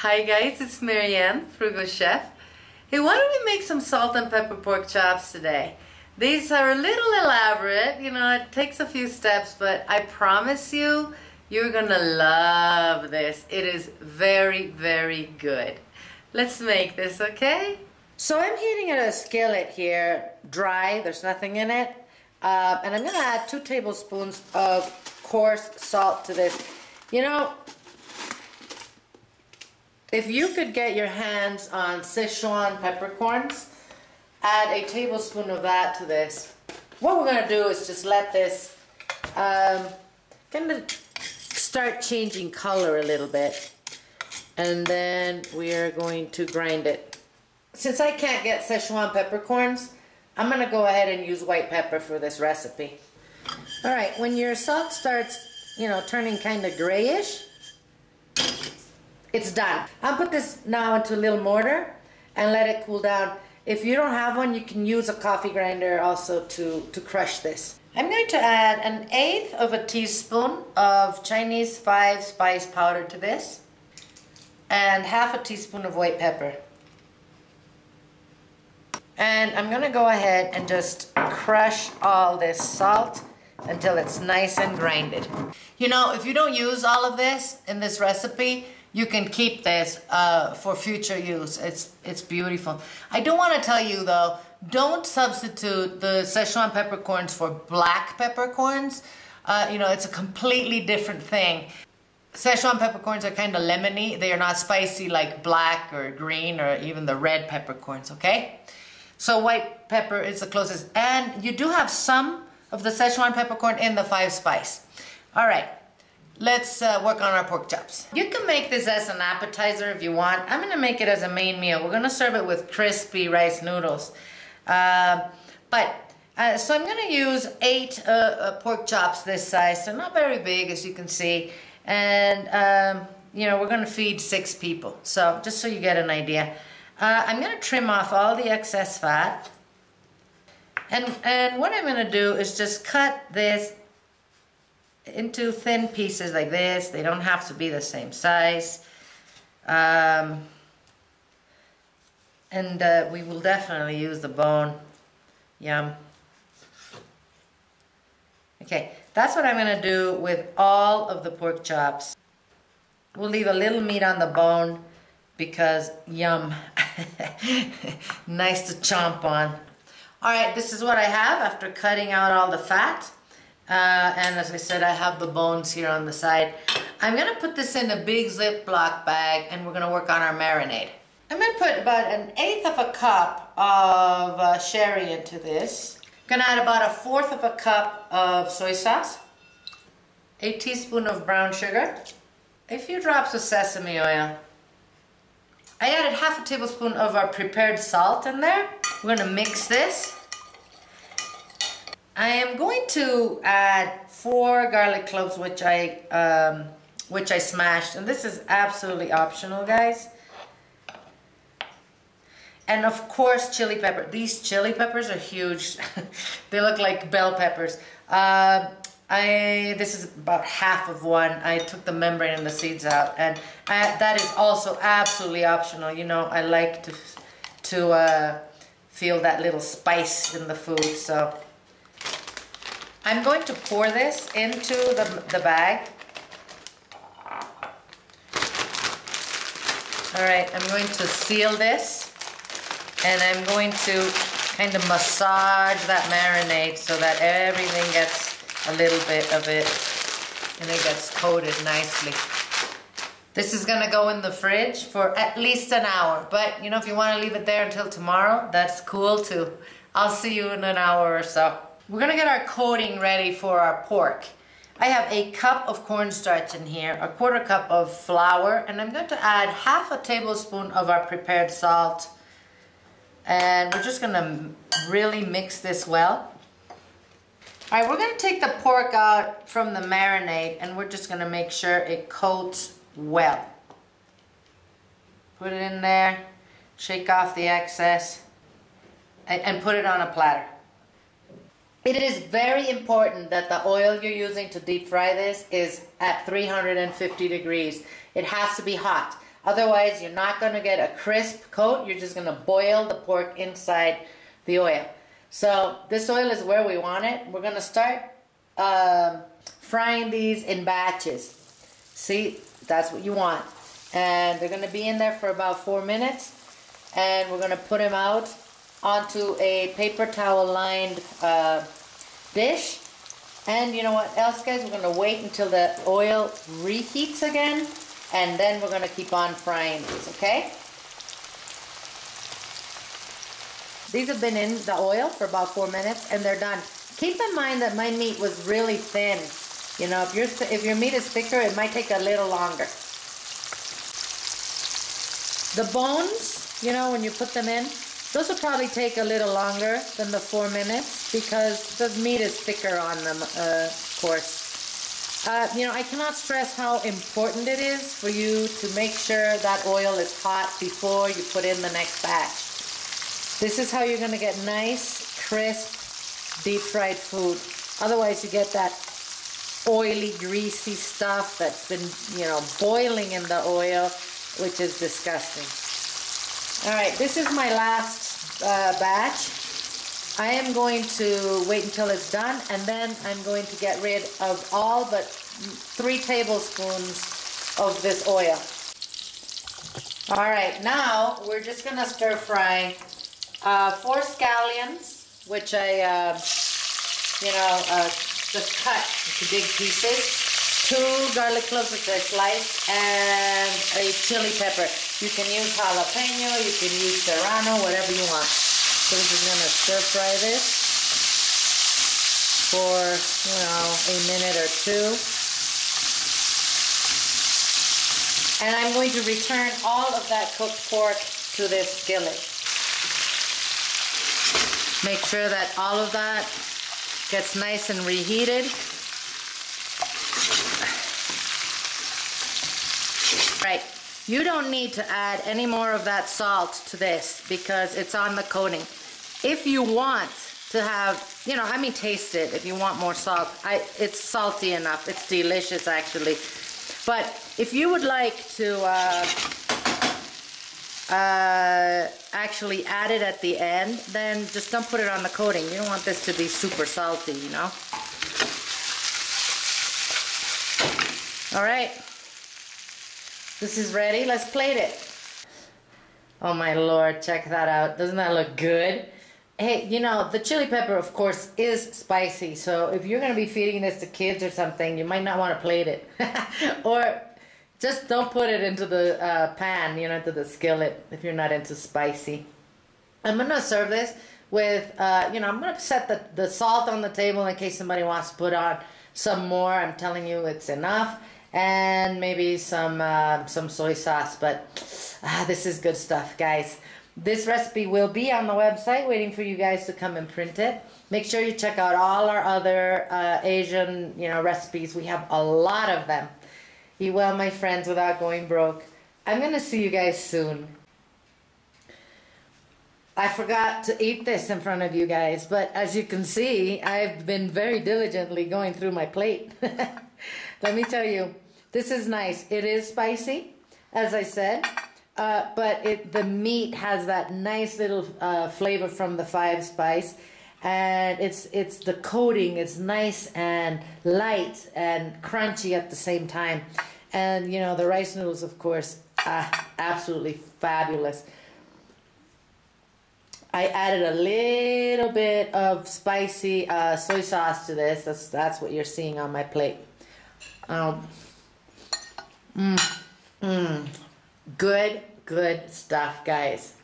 Hi guys, it's Marianne, Frugal Chef. Hey, why don't we make some salt and pepper pork chops today? These are a little elaborate, it takes a few steps, but I promise you, you're gonna love this. It is very, very good. Let's make this, okay? So I'm heating a skillet here, dry, there's nothing in it. And I'm gonna add 2 tablespoons of coarse salt to this. If you could get your hands on Sichuan peppercorns, add a tablespoon of that to this. What we're going to do is just let this kind of start changing color a little bit. And then we are going to grind it. Since I can't get Sichuan peppercorns, I'm going to go ahead and use white pepper for this recipe. Alright, when your salt starts, turning kind of grayish, it's done. I'll put this now into a little mortar and let it cool down. If you don't have one, you can use a coffee grinder also to crush this. I'm going to add 1/8 of a teaspoon of Chinese 5-spice powder to this and 1/2 teaspoon of white pepper. And I'm going to go ahead and just crush all this salt until it's nice and grinded. If you don't use all of this in this recipe, you can keep this for future use. It's beautiful. I do want to tell you though, don't substitute the Sichuan peppercorns for black peppercorns. It's a completely different thing. Sichuan peppercorns are kind of lemony. They are not spicy like black or green or even the red peppercorns, okay? So white pepper is the closest. And you do have some of the Sichuan peppercorn in the 5-spice. All right. Let's work on our pork chops. You can make this as an appetizer if you want. I'm going to make it as a main meal. We're going to serve it with crispy rice noodles. So I'm going to use 8 pork chops this size. They're not very big, as you can see. And, we're going to feed 6 people. So just so you get an idea. I'm going to trim off all the excess fat. And what I'm going to do is just cut this into thin pieces like this. They don't have to be the same size. We will definitely use the bone. Yum. Okay, that's what I'm going to do with all of the pork chops. We'll leave a little meat on the bone because yum. Nice to chomp on. Alright, this is what I have after cutting out all the fat. And as I said, I have the bones here on the side. I'm going to put this in a big Ziploc bag and we're going to work on our marinade. I'm going to put about 1/8 of a cup of sherry into this. I'm going to add about 1/4 of a cup of soy sauce, a teaspoon of brown sugar, a few drops of sesame oil. I added 1/2 tablespoon of our prepared salt in there. We're going to mix this. I am going to add 4 garlic cloves, which I smashed, and this is absolutely optional, guys. And of course, chili pepper. These chili peppers are huge. They look like bell peppers. This is about 1/2 of one. I took the membrane and the seeds out, and that is also absolutely optional. I like to feel that little spice in the food, so. I'm going to pour this into the bag. Alright, I'm going to seal this and I'm going to kind of massage that marinade so that everything gets a little bit of it and it gets coated nicely. This is going to go in the fridge for at least an hour, but if you want to leave it there until tomorrow, that's cool too. I'll see you in an hour or so. We're going to get our coating ready for our pork. I have a cup of cornstarch in here, 1/4 cup of flour, and I'm going to add 1/2 tablespoon of our prepared salt. And we're just going to really mix this well. Alright, we're going to take the pork out from the marinade and we're just going to make sure it coats well. Put it in there, shake off the excess, and put it on a platter. It is very important that the oil you're using to deep fry this is at 350 degrees. It has to be hot. Otherwise, you're not going to get a crisp coat. You're just going to boil the pork inside the oil. So this oil is where we want it. We're going to start frying these in batches. See, that's what you want. And they're going to be in there for about 4 minutes. And we're going to put them out onto a paper towel lined dish. And you know what else, guys? We're going to wait until the oil reheats again. And then we're going to keep on frying these, okay? These have been in the oil for about 4 minutes and they're done. Keep in mind that my meat was really thin. You know, if your meat is thicker, it might take a little longer. The bones, you know, when you put them in, those will probably take a little longer than the 4 minutes because the meat is thicker on them, of course. You know, I cannot stress how important it is for you to make sure that oil is hot before you put in the next batch. This is how you're going to get nice, crisp, deep-fried food. Otherwise, you get that oily, greasy stuff that's been, you know, boiling in the oil, which is disgusting. All right, this is my last batch. I am going to wait until it's done, and then I'm going to get rid of all but 3 tablespoons of this oil. All right, now we're just going to stir fry 4 scallions, which I, just cut into big pieces, 2 garlic cloves which I sliced, and a chili pepper. You can use jalapeno, you can use serrano, whatever you want. So we're just going to stir fry this for, you know, a minute or 2. And I'm going to return all of that cooked pork to this skillet. Make sure that all of that gets nice and reheated. Right, you don't need to add any more of that salt to this because it's on the coating. If you want to have, you know, I mean, taste it if you want more salt. It's salty enough. It's delicious, actually. But if you would like to actually add it at the end, then just don't put it on the coating. You don't want this to be super salty, you know. All right, this is ready. Let's plate it. Oh my Lord, check that out. Doesn't that look good? Hey, you know, the chili pepper, of course, is spicy. So if you're going to be feeding this to kids or something, you might not want to plate it. Or just don't put it into the pan, you know, into the skillet if you're not into spicy. I'm going to serve this with, you know, I'm going to set the salt on the table in case somebody wants to put on some more. I'm telling you it's enough. And maybe some soy sauce. But this is good stuff, guys. This recipe will be on the website waiting for you guys to come and print it. Make sure you check out all our other Asian, you know, recipes. We have a lot of them. Eat well, my friends, without going broke. I'm going to see you guys soon. I forgot to eat this in front of you guys, but as you can see, I've been very diligently going through my plate. Let me tell you, this is nice. It is spicy, as I said, but the meat has that nice little flavor from the 5 spice, and it's the coating. It's nice and light and crunchy at the same time, and you know the rice noodles, of course, absolutely fabulous. I added a little bit of spicy soy sauce to this. That's what you're seeing on my plate. Good stuff, guys.